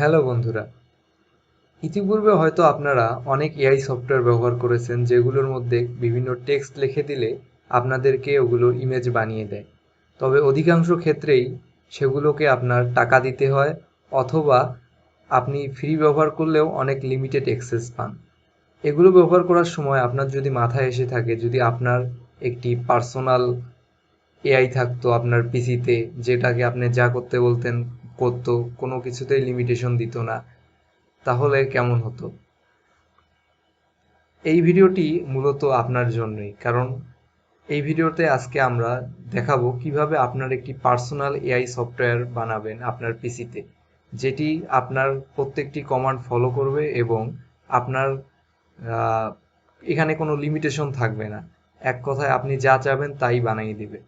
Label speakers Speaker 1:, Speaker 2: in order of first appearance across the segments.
Speaker 1: Hello বন্ধুরা, ইতিপূর্বে হয়তো আপনারা অনেক এআই সফটওয়্যার ব্যবহার করেছেন যেগুলোর মধ্যে বিভিন্ন টেক্সট লিখে দিলে আপনাদেরকে ওগুলো ইমেজ বানিয়ে দেয়। তবে অধিকাংশ ক্ষেত্রেই সেগুলোকে আপনার টাকা দিতে হয়, অথবা আপনি ফ্রি ব্যবহার করলেও অনেক লিমিটেড অ্যাক্সেস পান। এগুলো ব্যবহার করার সময় আপনার যদি মাথায় এসে থাকে, যদি আপনার একটি পার্সোনাল এআই থাকতো আপনার পিসিতে, যেটাকে আপনি যা করতে বলতেন করতো, কোনো কিছুতেই লিমিটেশন দিত না, তাহলে কেমন হতো? এই ভিডিওটি মূলত আপনার জন্যই, কারণ এই ভিডিওতে আজকে আমরা দেখাবো কিভাবে আপনার একটি পার্সোনাল এআই সফটওয়্যার বানাবেন আপনার পিসিতে, যেটি আপনার প্রত্যেকটি কমান্ড ফলো করবে এবং আপনার এখানে কোনো লিমিটেশন থাকবে না। এক কথায় আপনি যা চাবেন তাই বানিয়ে দিবে।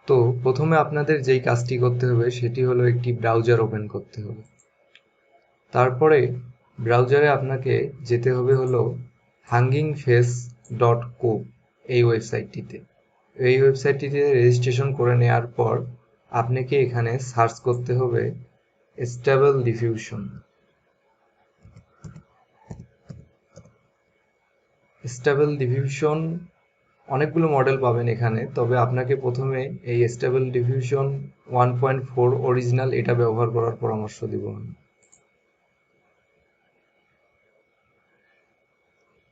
Speaker 1: তো প্রথমে আপনাদের যেই কাজটি করতে হবে সেটি হলো একটি ব্রাউজার ওপেন করতে হবে। তারপরে ব্রাউজারে আপনাকে যেতে হবে হলো hangingface.co এই ওয়েবসাইটটিতে। এই ওয়েবসাইটটিতে রেজিস্ট্রেশন করে নেওয়ার পর আপনাকে এখানে সার্চ করতে হবে স্টেবল ডিফিউশন। স্টেবল ডিফিউশন অনেকগুলো মডেল পাবেন এখানে, তবে আপনাকে প্রথমে এই স্টেবল ডিফিউশন 1.4 অরিজিনাল এটা ব্যবহার করার পরামর্শ দিব আমি।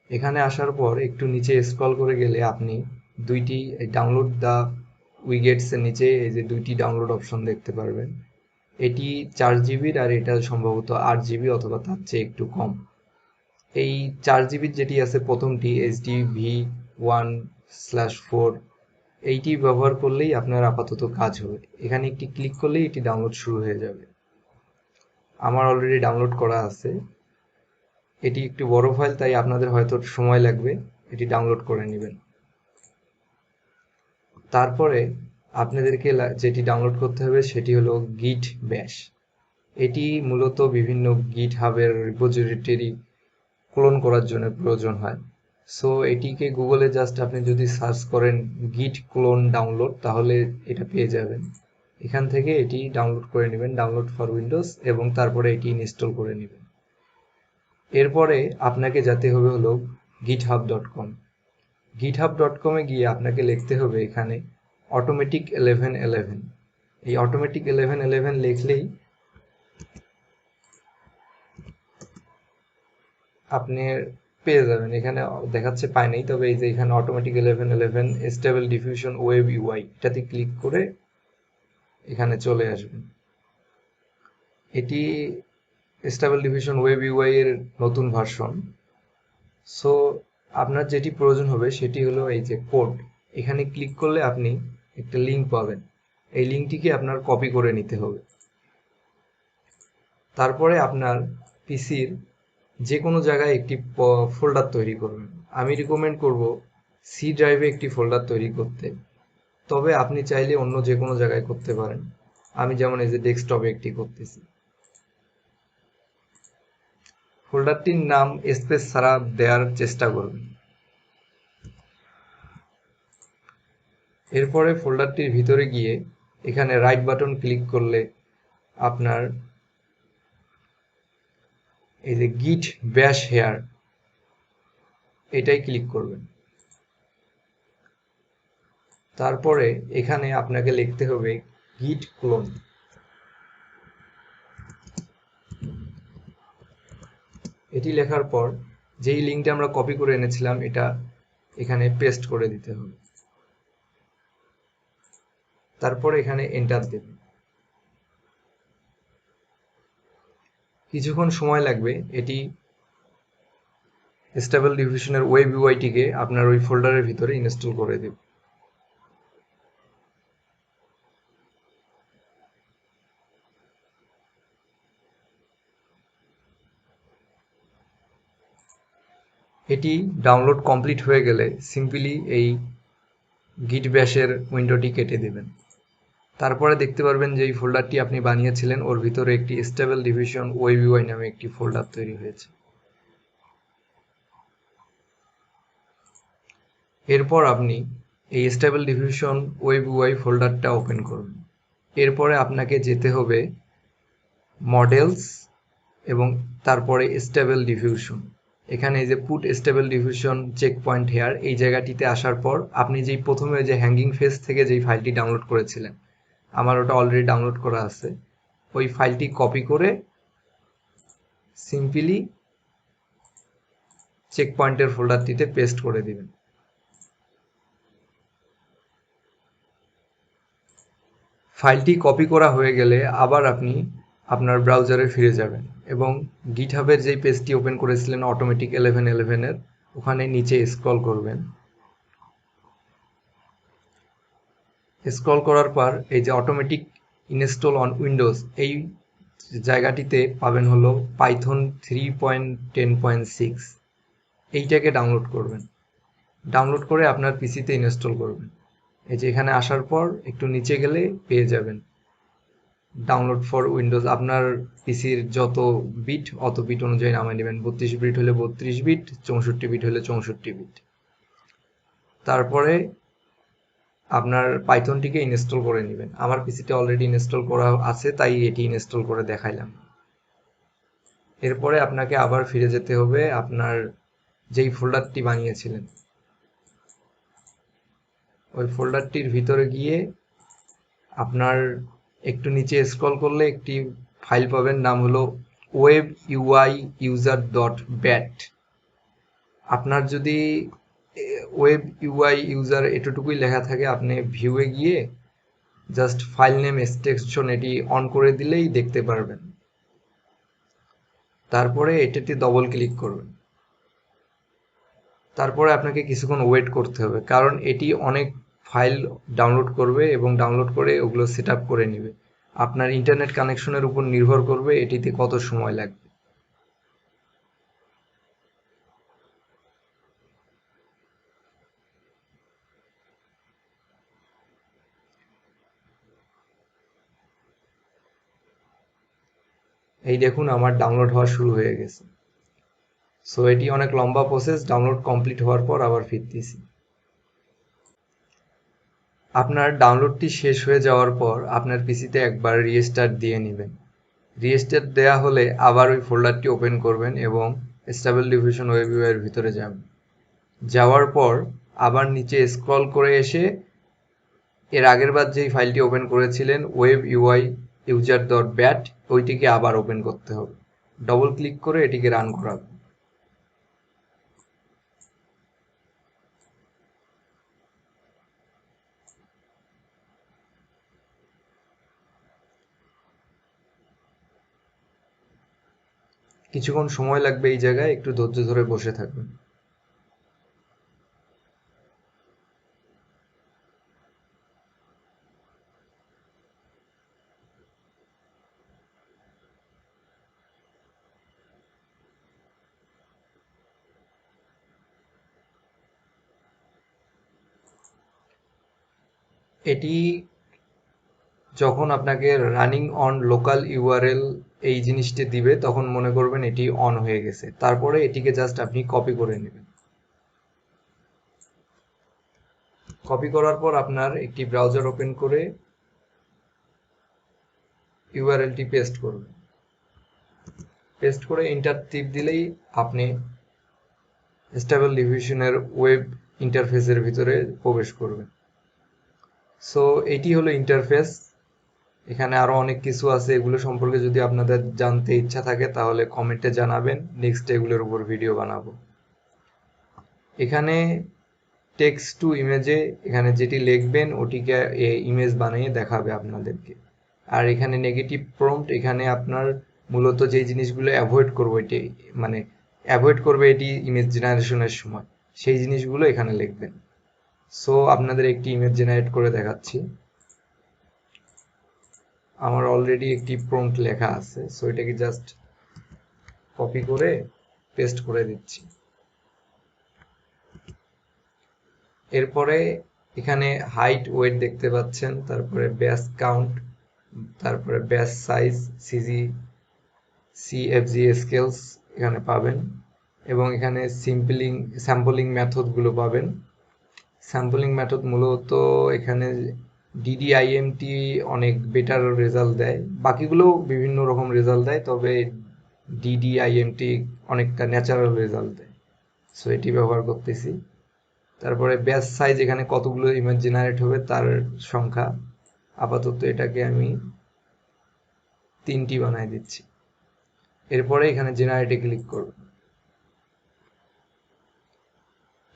Speaker 1: এখানে আসার পর একটু নিচে স্ক্রল করে গেলে আপনি দুইটি ডাউনলোড দ্য উইগেটস এর নিচে এই যে দুইটি ডাউনলোড অপশন দেখতে পারবেন। এটি 4 জিবির আর এটা সম্ভবত 8 জিবি অথবা তার চেয়ে একটু কম। এই 4 জিবির যেটি আছে প্রথমটি HD-V1/4, এইটি ব্যবহার করলেই আপনার আপাতত কাজ হবে। এখানে একটি ক্লিক করলেই এটি ডাউনলোড শুরু হয়ে যাবে। আমার অলরেডি ডাউনলোড করা আছে। এটি একটু বড় ফাইল, তাই আপনাদের হয়তো সময় লাগবে, এটি ডাউনলোড করে নেবেন। তারপরে আপনাদেরকে যেটি ডাউনলোড করতে হবে সেটি হলো গিট ব্যাশ। এটি মূলত বিভিন্ন গিট হাবের রিপোজিটরি ক্লোন করার জন্য প্রয়োজন হয়। সো এটিকে গুগলে জাস্ট আপনি যদি সার্চ করেন গিট ক্লোন ডাউনলোড, তাহলে এটা পেয়ে যাবেন। এখান থেকে এটি ডাউনলোড করে নেবেন, ডাউনলোড ফর উইন্ডোজ, এবং তারপরে এটি ইনস্টল করে নেবেন। এরপরে আপনাকে যেতে হবে হলো github.com। github.com এ গিয়ে আপনাকে লিখতে হবে এখানে Automatic1111। এই Automatic1111 লিখলেই আপনি পেয়ে যাবেন। এখানে দেখাচ্ছে পাই নাই, তবে এই যে এখানে Automatic1111 stable diffusion web UI, এটাতে ক্লিক করে এখানে চলে আসবেন। এটি স্টেবল ডিফিউশন ওয়েব ইউআই এর নতুন ভার্সন। সো আপনার যেটি প্রয়োজন হবে সেটি হলো এই যে কোড। এখানে ক্লিক করলে আপনি একটা লিঙ্ক পাবেন, এই লিঙ্কটিকে আপনার কপি করে নিতে হবে। তারপরে আপনার পিসির যে কোনো জায়গায় একটি ফোল্ডার তৈরি করবেন। আমি রিকমেন্ড করব সি ড্রাইভে একটি ফোল্ডার তৈরি করতে, তবে আপনি চাইলে অন্য যে কোনো জায়গায় করতে পারেন। আমি যেমন এই যে ডেস্কটপে একটি করতেছি। ফোল্ডারটির নাম স্পেস ছাড়া দেওয়ার চেষ্টা করবেন। এরপরে ফোল্ডারটির ভিতরে গিয়ে এখানে রাইট বাটন ক্লিক করলে আপনার এই যে গিট ব্যাশ হেয়ার, এটাই ক্লিক করবেন। তারপরে এখানে আপনাকে লিখতে হবে গিট ক্লোন। এটি লেখার পর যেই লিঙ্কটা আমরা কপি করে এনেছিলাম এটা এখানে পেস্ট করে দিতে হবে। তারপরে এখানে এন্টার দেবেন। কিছুক্ষণ সময় লাগবে, এটি স্টেবল ডিফিউশনের ওয়েব ইউআইটিকে আপনার ওই ফোল্ডারের ভিতরে ইনস্টল করে দেবে। এটি ডাউনলোড কমপ্লিট হয়ে গেলে সিম্পলি এই গিট ব্যাশের উইন্ডোটি কেটে দেবেন। তারপরে দেখতে পারবেন যে এই ফোল্ডারটি আপনি বানিয়েছিলেন ওর ভিতরে একটি স্টেবল ডিফিউশন ওয়েব ইউআই নামে একটি ফোল্ডার তৈরি হয়েছে। এরপর আপনি এই স্টেবল ডিফিউশন ওয়েব ইউআই ফোল্ডারটা ওপেন করবেন। এরপরে আপনাকে যেতে হবে মডেলস এবং তারপরে স্টেবল ডিফিউশন। এখানে এই যে put stable diffusion checkpoint here, এই জায়গাটিতে আসার পর আপনি যেই প্রথমে যে হ্যাঙ্গিং ফেস থেকে যেই ফাইলটি ডাউনলোড করেছিলেন, আমার ওটা অলরেডি ডাউনলোড করা আছে, ওই ফাইলটি কপি করে সিম্পলি চেক পয়েন্টের ফোল্ডারটিতে পেস্ট করে দিবেন। ফাইলটি কপি করা হয়ে গেলে আবার আপনি আপনার ব্রাউজারে ফিরে যাবেন এবং গিটহাবের যেই পেজটি ওপেন করেছিলেন Automatic1111 ওখানে নিচে স্ক্রল করবেন। স্ক্রল করার পর এই যে অটোমেটিক ইনস্টল অন উইন্ডোজ, এই জায়গাটিতে পাবেন হলো পাইথন 3.10.6, এইটাকে ডাউনলোড করবেন। ডাউনলোড করে আপনার পিসিতে ইনস্টল করবেন। এই যে এখানে আসার পর একটু নিচে গেলে পেয়ে যাবেন ডাউনলোড ফর উইন্ডোজ। আপনার পিসির যত বিট অত বিট অনুযায়ী নামায় নেবেন। 32 বিট হলে 32 বিট, 64 বিট হলে 64 বিট। তারপরে আপনার পাইথনটিকে ইনস্টল করে নেবেন। আমার পিসিতে অলরেডি ইনস্টল করা আছে, তাই এটি ইনস্টল করে দেখাইলাম। এরপরে আপনাকে আবার ফিরে যেতে হবে আপনার যেই ফোল্ডারটি বানিয়েছিলেন, ওই ফোল্ডারটির ভিতরে গিয়ে আপনার একটু নিচে স্ক্রল করলে একটি ফাইল পাবেন, নাম হলো web UI user dot bat. আপনার যদি ওয়েব ইউআই ইউজার এতটুকুই লেখা থাকে, আপনি ভিউয়ে গিয়ে জাস্ট ফাইল নেম এক্সটেনশন এটি অন করে দিলেই দেখতে পারবেন। তারপরে এটাতে ডবল ক্লিক করবেন। তারপরে আপনাকে কিছুক্ষণ ওয়েট করতে হবে, কারণ এটি অনেক ফাইল ডাউনলোড করবে এবং ডাউনলোড করে ওগুলো সেট আপ করে নেবে। আপনার ইন্টারনেট কানেকশনের উপর নির্ভর করবে এটিতে কত সময় লাগবে। এই দেখুন আমার ডাউনলোড হওয়া শুরু হয়ে গেছে। সো এটি অনেক লম্বা প্রসেস। ডাউনলোড কমপ্লিট হওয়ার পর আবার ফিরতেছি। আপনার ডাউনলোডটি শেষ হয়ে যাওয়ার পর আপনার পিসিতে একবার রিস্টার্ট দিয়ে নেবেন। রিস্টার্ট দেওয়া হলে আবার ওই ফোল্ডারটি ওপেন করবেন এবং স্টেবল ডিফিউশন ওয়েব ইউআই এর ভিতরে যাবেন। যাওয়ার পর আবার নিচে স্ক্রল করে এসে এর আগের বার যেই ফাইলটি ওপেন করেছিলেন web UI user dot bat, ওইটিকে আবার ওপেন করতে হবে। ডবল ক্লিক করে এটিকে রান করাবেন। কিছুক্ষণ সময় লাগবে, এই জায়গায় একটু ধৈর্য ধরে বসে থাকবেন। এটি যখন আপনাকে রানিং অন লোকাল ইউআরএল এই জিনিসটি দিবে, তখন মনে করবেন এটি অন হয়ে গেছে। তারপরে এটিকে জাস্ট আপনি কপি করে নেবেন। কপি করার পর আপনার একটি ব্রাউজার ওপেন করে ইউআরএলটি পেস্ট করবেন। পেস্ট করে এন্টার টিপ দিলেই আপনি স্টেবল ডিফিউশনের ওয়েব ইন্টারফেসের ভিতরে প্রবেশ করবেন। সো এটি হলো ইন্টারফেস। এখানে আরো অনেক কিছু আছে, এগুলো সম্পর্কে যদি আপনাদের জানতে ইচ্ছা থাকে তাহলে কমেন্টে জানাবেন, নেক্সট এগুলোর উপর ভিডিও বানাবো। এখানে টেক্সট টু ইমেজে এখানে যেটি লিখবেন ওটিকে ইমেজ বানিয়ে দেখাবে আপনাদেরকে। আর এখানে নেগেটিভ প্রম্পট, এখানে আপনার মূলত যেই জিনিসগুলো অ্যাভয়েড করবো, এটি মানে অ্যাভয়েড করবে এটি ইমেজ জেনারেশনের সময়, সেই জিনিসগুলো এখানে লিখবেন। সো আপনাদের একটি ইমেজ জেনারেট করে দেখাচ্ছি। আমার অলরেডি একটি প্রম্পট লেখা আছে, সো এটাকে জাস্ট কপি করে পেস্ট করে দিচ্ছি। এরপরে এখানে হাইট ওয়েট দেখতে পাচ্ছেন, তারপরে ব্যাস কাউন্ট, তারপরে ব্যাস সাইজ, সিজি সিএফজি স্কেলস এখানে পাবেন এবং এখানে স্যাম্পলিং মেথডগুলো পাবেন। স্যাম্পলিং মেথড মূলত এখানে ডিডিআইএমটি অনেক বেটার রেজাল্ট দেয়, বাকিগুলো বিভিন্ন রকম রেজাল্ট দেয়, তবে ডিডিআইএমটি অনেকটা ন্যাচারাল রেজাল্ট দেয়। সো এটি ব্যবহার করতেছি। তারপরে ব্যাচ সাইজ, এখানে কতগুলো ইমেজ জেনারেট হবে তার সংখ্যা, আপাতত এটাকে আমি 3টি বানাই দিচ্ছি। এরপরে এখানে জেনারেটে ক্লিক করব।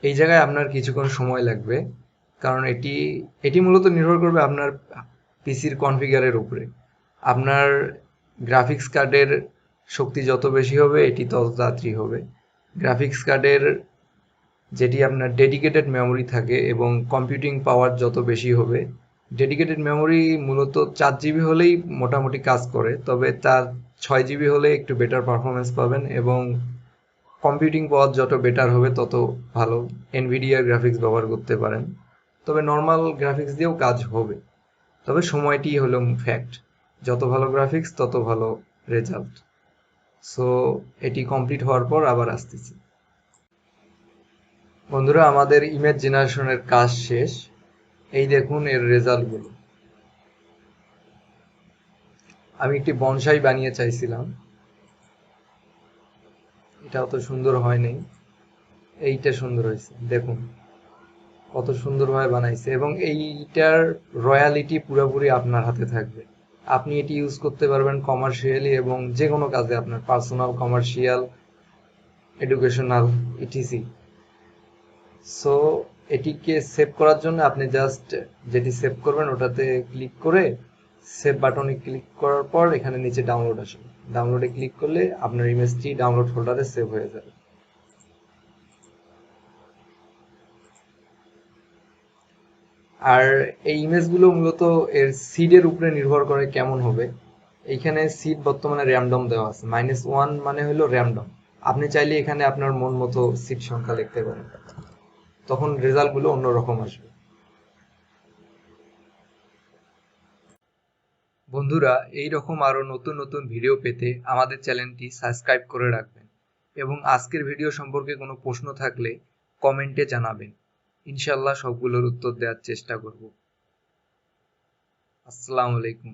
Speaker 1: এই জায়গায় আপনার কিছুক্ষণ সময় লাগবে, কারণ এটি মূলত নির্ভর করবে আপনার পিসির কনফিগারের উপরে। আপনার গ্রাফিক্স কার্ডের শক্তি যত বেশি হবে এটি তত তাড়াতাড়ি হবে। গ্রাফিক্স কার্ডের যেটি আপনার ডেডিকেটেড মেমোরি থাকে এবং কম্পিউটিং পাওয়ার যত বেশি হবে, ডেডিকেটেড মেমোরি মূলত 4 জিবি হলেই মোটামুটি কাজ করে, তবে তার 6 জিবি হলে একটু বেটার পারফরমেন্স পাবেন, এবং কম্পিউটিং পাওয়ার যত বেটার হবে তত ভালো। এনভিডিআর গ্রাফিক্স ব্যবহার করতে পারেন, তবে নর্মাল গ্রাফিক্স দিয়েও কাজ হবে, তবে সময়টি হলো ফ্যাক্ট। যত ভালো গ্রাফিক্স তত ভালো রেজাল্ট। সো এটি কমপ্লিট হওয়ার পর আবার আসতেছি। বন্ধুরা, আমাদের ইমেজ জেনারেশনের কাজ শেষ। এই দেখুন এর রেজাল্টগুলো। আমি একটি বনসাই বানিয়ে চাইছিলাম, এটা অত সুন্দর হয়নি, এইটা সুন্দর হয়েছে। দেখুন কত সুন্দরভাবে বানাইছে, এবং এইটার রয়্যালিটি পুরোপুরি আপনার হাতে থাকবে। আপনি এটি ইউজ করতে পারবেন কমার্শিয়ালি এবং যে কোনো কাজে, আপনার personal, commercial, educational, etc. So এটিকে সেভ করার জন্য আপনি জাস্ট যেটি সেভ করবেন ওটাতে ক্লিক করে সেভ বাটনে ক্লিক করার পর এখানে নিচে ডাউনলোড আসবে। ডাউনলোডে ক্লিক করলে আপনার ইমেজটি ডাউনলোড ফোল্ডারে সেভ হয়ে যাবে। আর এই ইমেজগুলো মূলত এর সিডের উপরে নির্ভর করে কেমন হবে। এইখানে সিড বর্তমানে র্যান্ডম দেওয়া আছে, -1 মানে হলো র্যান্ডম। আপনি চাইলে এখানে আপনার মন মতো সিড সংখ্যা লিখতে পারেন, তখন রেজাল্টগুলো অন্যরকম আসবে। বন্ধুরা, এই রকম আরো নতুন নতুন ভিডিও পেতে আমাদের চ্যানেলটি সাবস্ক্রাইব করে রাখবেন, এবং আজকের ভিডিও সম্পর্কে কোনো প্রশ্ন থাকলে কমেন্টে জানাবেন। ইনশাল্লাহ সবগুলোর উত্তর দেওয়ার চেষ্টা করব। আসসালামু আলাইকুম।